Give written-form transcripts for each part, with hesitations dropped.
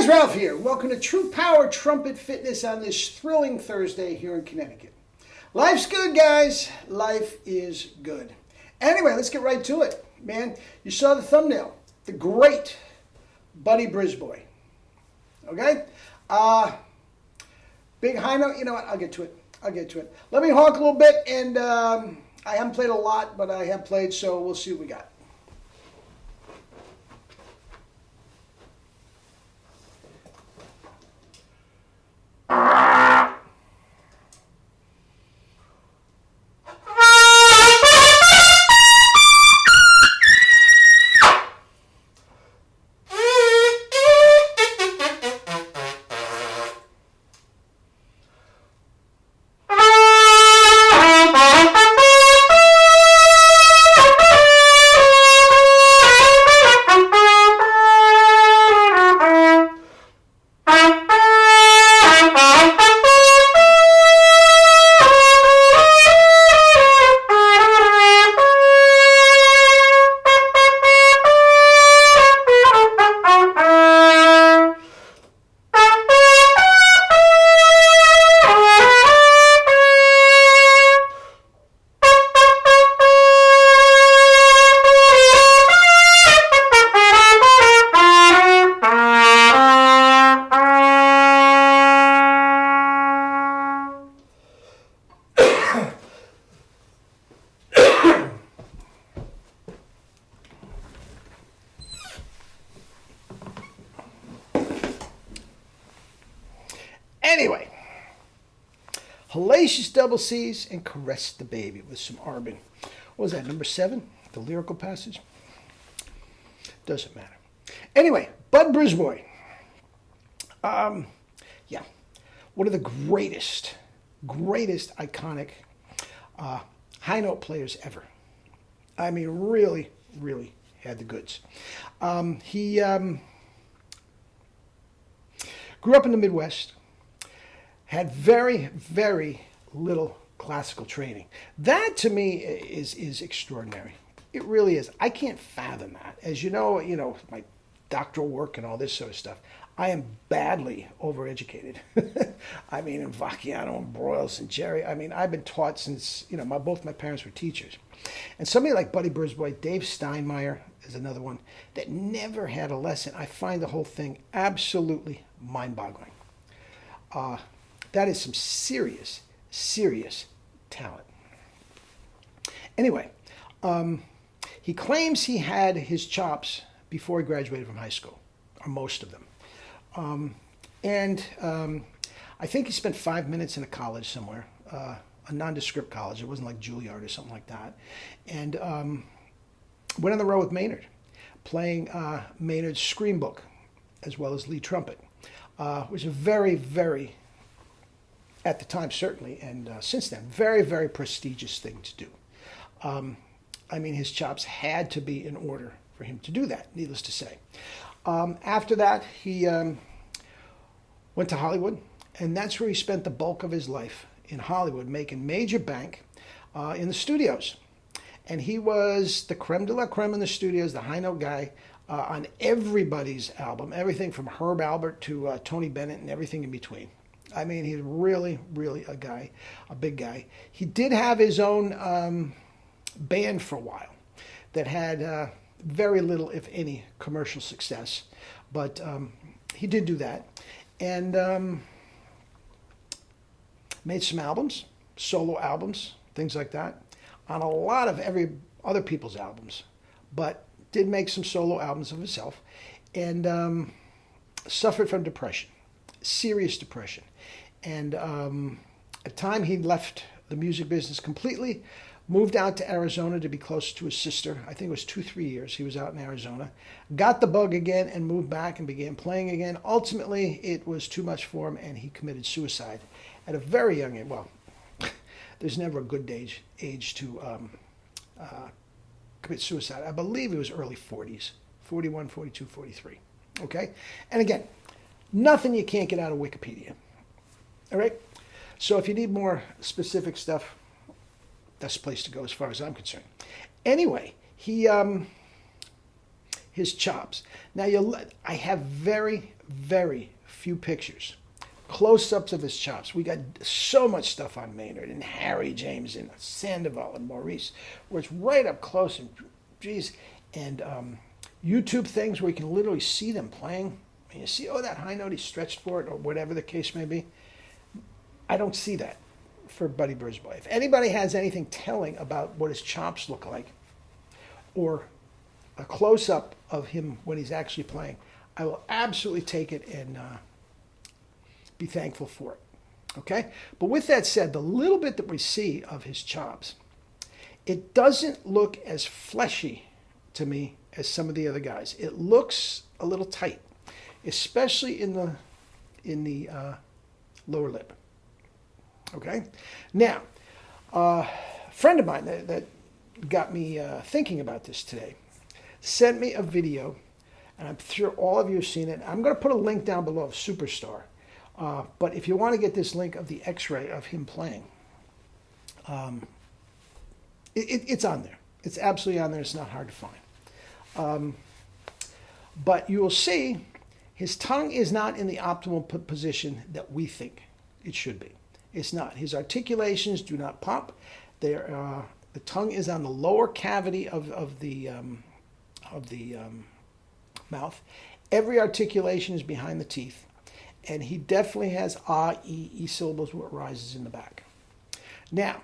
guys, Ralph here. Welcome to True Power Trumpet Fitness on this thrilling Thursday here in Connecticut. Life's good, guys. Life is good. Anyway, let's get right to it. Man, you saw the thumbnail. The great Buddy Brisbois. Okay? Big high note. You know what? I'll get to it. Let me honk a little bit. And I haven't played a lot, but I have played, so we'll see what we got. Anyway, hellacious double C's and caress the baby with some Arbin. What was that, number 7? The lyrical passage? Doesn't matter. Anyway, Bud Brisbois. Yeah, one of the greatest iconic high note players ever. I mean, really had the goods. He grew up in the Midwest. Had very little classical training. That to me is extraordinary. It really is. I can't fathom that. As you know, my doctoral work and all this sort of stuff. I am badly overeducated. I mean, in Vacchiano and Broyles and Jerry. I mean, I've been taught since, both my parents were teachers. And somebody like Buddy Brisbois, Dave Steinmeier is another one that never had a lesson. I find the whole thing absolutely mind-boggling. That is some serious talent. Anyway, he claims he had his chops before he graduated from high school, or most of them. I think he spent 5 minutes in a college somewhere, a nondescript college. It wasn't like Juilliard or something like that. And went on the road with Maynard, playing Maynard's Scream Book, as well as lead trumpet, which is a very, at the time certainly, and since then, very prestigious thing to do. I mean, his chops had to be in order for him to do that, needless to say. After that, he went to Hollywood, and that's where he spent the bulk of his life, in Hollywood, making major bank in the studios. And he was the creme de la creme in the studios, the high note guy, on everybody's album, everything from Herb Alpert to Tony Bennett and everything in between. I mean, he's really a big guy. He did have his own band for a while that had very little, if any, commercial success. But he did do that. And made some albums, solo albums, things like that, on a lot of other people's albums. But did make some solo albums of himself. And suffered from depression, serious depression. And at the time he left the music business completely, moved out to Arizona to be close to his sister. I think it was 2-3 years he was out in Arizona. Got the bug again and moved back and began playing again. Ultimately, it was too much for him and he committed suicide at a very young age. Well, there's never a good age to commit suicide. I believe it was early 40s, 41, 42, 43. Okay? And again, nothing you can't get out of Wikipedia. All right? So if you need more specific stuff, that's the place to go as far as I'm concerned. Anyway, he his chops. Now, I have very, very few pictures, close-ups of his chops. We got so much stuff on Maynard and Harry James and Sandoval and Maurice, where it's right up close and geez, and YouTube things where you can literally see them playing. And you see, oh, that high note, he stretched for it, or whatever the case may be. I don't see that for Buddy Brisbois. If anybody has anything telling about what his chops look like, or a close-up of him when he's actually playing, I will absolutely take it and be thankful for it. Okay? But with that said, the little bit that we see of his chops, it doesn't look as fleshy to me as some of the other guys. It looks a little tight, especially in the lower lip. Okay? Now, a friend of mine that got me thinking about this today sent me a video, and I'm sure all of you have seen it. I'm going to put a link down below of Superstar. But if you want to get this link of the x-ray of him playing, it's on there. It's absolutely on there. It's not hard to find. But you will see his tongue is not in the optimal position that we think it should be. It's not. His articulations do not pop. The tongue is on the lower cavity of the mouth. Every articulation is behind the teeth. And he definitely has e syllables where it rises in the back. Now,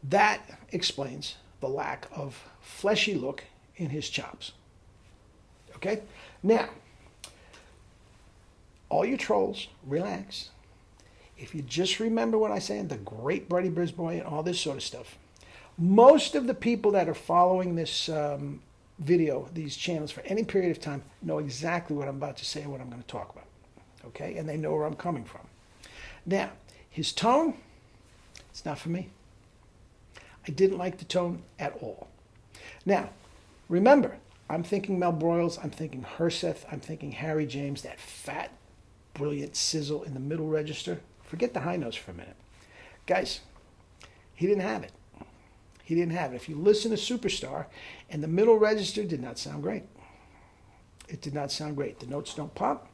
that explains the lack of fleshy look in his chops. Okay? Now, all you trolls, relax. If you just remember what I said, the great Buddy Brisbois and all this sort of stuff, most of the people that are following this video, these channels for any period of time, know exactly what I'm about to say and what I'm going to talk about. Okay? And they know where I'm coming from. Now, his tone, it's not for me. I didn't like the tone at all. Now, remember, I'm thinking Mel Broyles, I'm thinking Herseth, I'm thinking Harry James, that fat, brilliant sizzle in the middle register. Forget the high notes for a minute. Guys, he didn't have it. He didn't have it. If you listen to Superstar, and the middle register did not sound great. It did not sound great. The notes don't pop.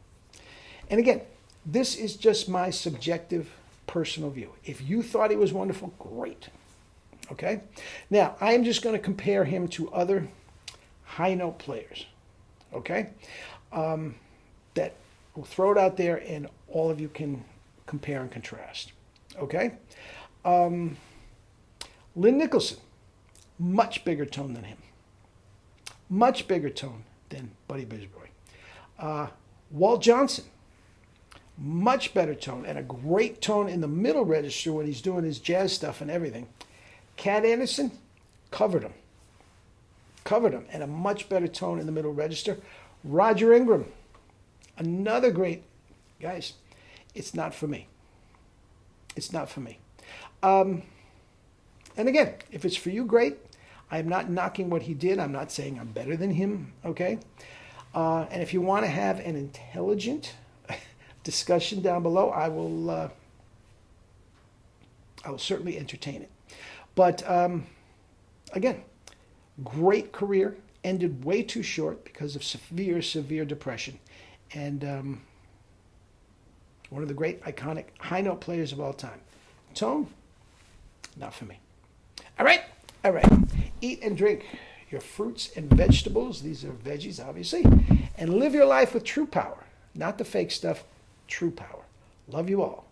And again, this is just my subjective personal view. If you thought he was wonderful, great. Okay? Now, I am just going to compare him to other high note players. Okay? That will throw it out there and all of you can compare and contrast. Okay? Lynn Nicholson, much bigger tone than him. Much bigger tone than Buddy Brisbois. Walt Johnson, much better tone and a great tone in the middle register when he's doing his jazz stuff and everything. Cat Anderson covered him. Covered him, and a much better tone in the middle register. Roger Ingram, another great, guys, it's not for me. It's not for me. And again, if it's for you, great. I'm not knocking what he did. I'm not saying I'm better than him, okay? And if you want to have an intelligent discussion down below, I will certainly entertain it. But again, great career, ended way too short because of severe, severe depression. And one of the great, iconic, high note players of all time. Tone, not for me. All right, all right. Eat and drink your fruits and vegetables. These are veggies, obviously. And live your life with true power. Not the fake stuff, true power. Love you all.